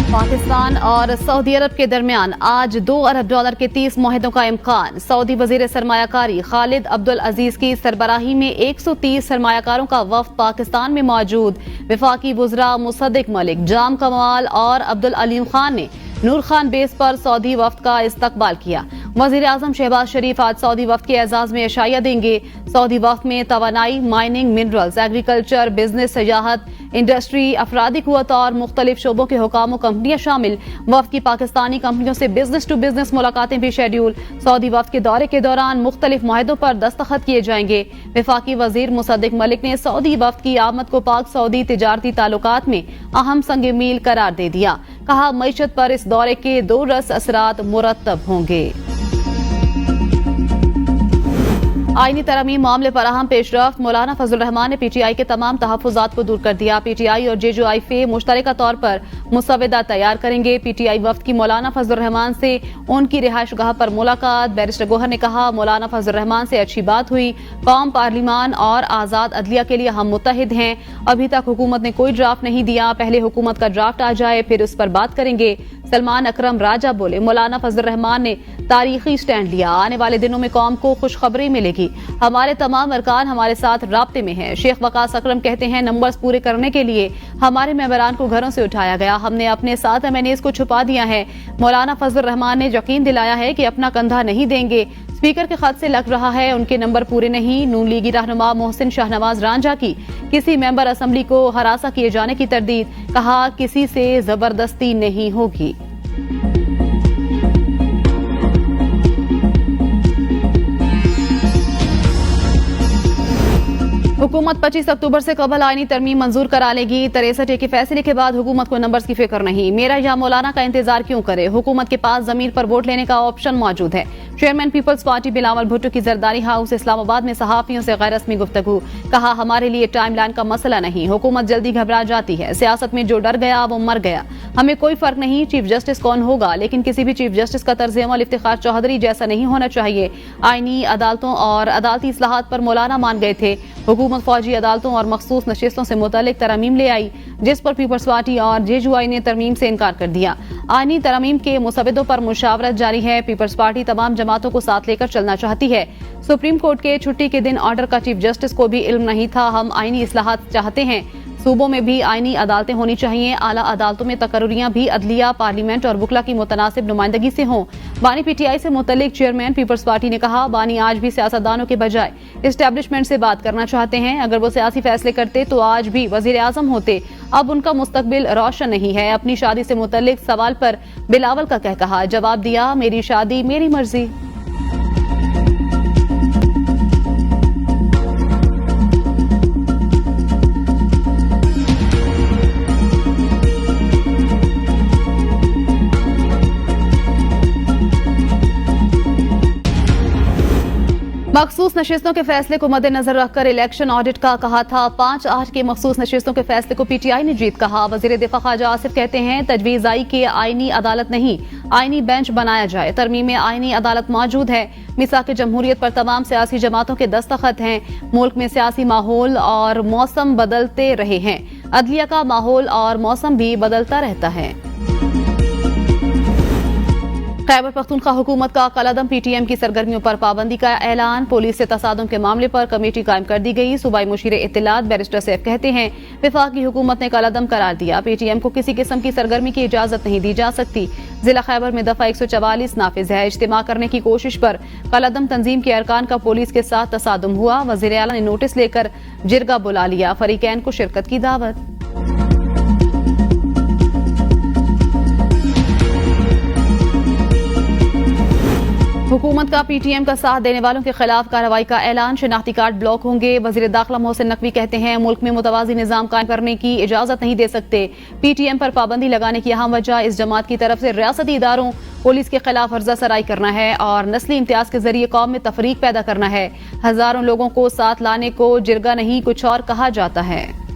पाकिस्तान और सऊदी अरब के दरमियान आज $2 अरब के 30 मुआहदों का इम्कान। सऊदी वजीर सरमायाकारी खालिद अब्दुल अजीज की सरबराही में 130 सरमायाकारों का वफ्द पाकिस्तान में मौजूद। वफाकी वज़रा मुसद्दिक मलिक, जाम कमाल और अब्दुल अलीम खान ने नूर खान बेस पर सऊदी वफ्द का इस्तकबाल किया। वज़ीर आज़म शहबाज शरीफ आज सऊदी वफ्द के एजाज में अशाइया देंगे। सऊदी वफ्द में तवानाई, माइनिंग, मिनरल्स, एग्रीकल्चर, बिजनेस, सयाहत, इंडस्ट्री, अफरादी कुव्वत और मुख्तलिफ शोबों के हुकाम कंपनियां शामिल। वफ्द की पाकिस्तानी कंपनियों से बिजनेस टू बिजनेस मुलाकातें भी शेड्यूल। सऊदी वफ्द के दौरे के दौरान मुख्तलिफ मुआहदों पर दस्तखत किए जाएंगे। वफाकी वजीर मुसद्दिक मलिक ने सऊदी वफ्द की आमद को पाक सऊदी तिजारती ताल्लुकात में अहम संग मील करार दे दिया। कहा, मईशत पर इस दौरे के 2 रस असरात मुरतब होंगे। आईनी तरमीम मामले पर अहम पेशरफ्त। मौलाना फजल रहमान ने पीटीआई के तमाम तहफ़्फ़ुज़ात को दूर कर दिया। पीटीआई और जेजेआईफे मुश्तरका तौर पर मुसवदा तैयार करेंगे। पीटीआई वफ्द की मौलाना फजल रहमान से उनकी रिहाइश गाह पर मुलाकात। बैरिस्टर गोहर ने कहा, मौलाना फजल रहमान से अच्छी बात हुई। कौम, पार्लिमान और आज़ाद अदलिया के लिए हम मुत्तहिद हैं। अभी तक हुकूमत ने कोई ड्राफ्ट नहीं दिया, पहले हुकूमत का ड्राफ्ट आ जाए फिर उस पर बात करेंगे। सलमान अकरम राजा बोले, मौलाना फजल रहमान ने तारीखी स्टैंड लिया। आने वाले दिनों में कौम को खुशखबरी मिलेगी। हमारे तमाम अरकान हमारे साथ राब्ते में हैं। शेख वकास अकरम कहते हैं, नंबर्स पूरे करने के लिए हमारे मेंबरान को घरों से उठाया गया। हमने अपने साथ एमएनएस को छुपा दिया है। मौलाना फजल रहमान ने यकीन दिलाया है कि अपना कंधा नहीं देंगे। स्पीकर के खत से लग रहा है उनके नंबर पूरे नहीं। नून लीगी रहनुमा मोहसिन शाहनवाज रांझा की किसी मेंबर असम्बली को हरासा किए जाने की तरदीद। कहा, किसी से जबरदस्ती नहीं होगी। हुकूमत 25 अक्टूबर से कबल आईनी तरमीम मंजूर करा लेगी। 63 के फैसले के बाद हुकूमत को नंबर्स की फिक्र नहीं। मेरा या मौलाना का इंतजार क्यों करे? हुकूमत के पास जमीर पर वोट लेने का ऑप्शन मौजूद है। चेयरमैन पीपल्स पार्टी बिलावल भुट्टो की जरदारी हाउस इस्लामाबाद में सहाफियों से गैर रस्मी गुफ्तगू। कहा, हमारे लिए टाइम लाइन का मसला नहीं, हुकूमत जल्दी घबरा जाती है। सियासत में जो डर गया वो मर गया। हमें कोई फर्क नहीं चीफ जस्टिस कौन होगा, लेकिन किसी भी चीफ जस्टिस का तर्ज अमल इफ्तिखार चौधरी जैसा नहीं होना चाहिए। आईनी अदालतों और अदालती इस्लाहात पर मौलाना मान गए थे। हुकूमत फौजी अदालतों और मखसूस नशिस्तों से मुतालिक तरमीम ले आई, जिस पर पीपल्स पार्टी और जेजेआई ने तरमीम से इनकार कर दिया। आईनी तरमीम के मुसवदों पर मुशावरत जारी है। पीपल्स पार्टी तमाम जमातों को साथ लेकर चलना चाहती है। सुप्रीम कोर्ट के छुट्टी के दिन ऑर्डर का चीफ जस्टिस को भी इल्म नहीं था। हम आईनी इस्लाहात चाहते हैं। सूबों में भी आईनी अदालतें होनी चाहिए। आला अदालतों में तकर्रियां भी अदलिया, पार्लियामेंट और वकला की मुतनासिब नुमाइंदगी से हों। बानी पीटीआई से मुतल्लिक चेयरमैन पीपल्स पार्टी ने कहा, बानी आज भी सियासतदानों के बजाय एस्टेब्लिशमेंट से बात करना चाहते हैं। अगर वो सियासी फैसले करते तो आज भी वजीर आजम होते। अब उनका मुस्तकबिल रोशन नहीं है। अपनी शादी से मुतल्लिक सवाल पर बिलावल का कहा, जवाब दिया, मेरी शादी मेरी मर्जी। मखसूस नशिस्तों के फैसले को मद्देनजर रखकर इलेक्शन ऑडिट का कहा था। 5-8 के मखसूस नशिस्तों के फैसले को पीटीआई ने जीत कहा। वजीर दिफा ख्वाजा आसिफ कहते हैं, तजवीज़ आई कि आईनी अदालत नहीं, आईनी बेंच बनाया जाए। तरमीम में आईनी अदालत मौजूद है। मिसाक जमहूरियत पर तमाम सियासी जमातों के दस्तखत हैं। मुल्क में सियासी माहौल और मौसम बदलते रहे हैं। अदलिया का माहौल और मौसम भी बदलता रहता है। खैबर पख्तूनख्वा हुकूमत का कलअदम। पीटीएम की सरगर्मियों पर पाबंदी का ऐलान। पुलिस से तसादुम के मामले पर कमेटी कायम कर दी गई। सूबाई मुशीर इत्तलात बैरिस्टर सैफ कहते हैं, वफाकी हुकूमत ने कलअदम करार दिया। पीटीएम को किसी किस्म की सरगर्मी की इजाजत नहीं दी जा सकती। जिला खैबर में दफा 144 नाफिज है। इज्तिमा करने की कोशिश पर कलअदम तंजीम के अरकान का पुलिस के साथ तसादुम हुआ। वजीर आला ने नोटिस लेकर जिरगा बुला लिया। फरीकैन को शिरकत की दावत। हुकूमत का पीटीएम का साथ देने वालों के खिलाफ कार्रवाई का ऐलान। शनाख्ती कार्ड ब्लॉक होंगे। वजीर दाखिला मोहसिन नकवी कहते हैं, मुल्क में मुतवाज़ी निजाम कायम करने की इजाजत नहीं दे सकते। पीटीएम पर पाबंदी लगाने की अहम वजह इस जमात की तरफ से रियासती इदारों, पुलिस के खिलाफ हर्जा सराई करना है और नस्ली इम्तियाज के जरिए कौम में तफरीक पैदा करना है। हजारों लोगों को साथ लाने को जिरगा नहीं कुछ और कहा जाता है।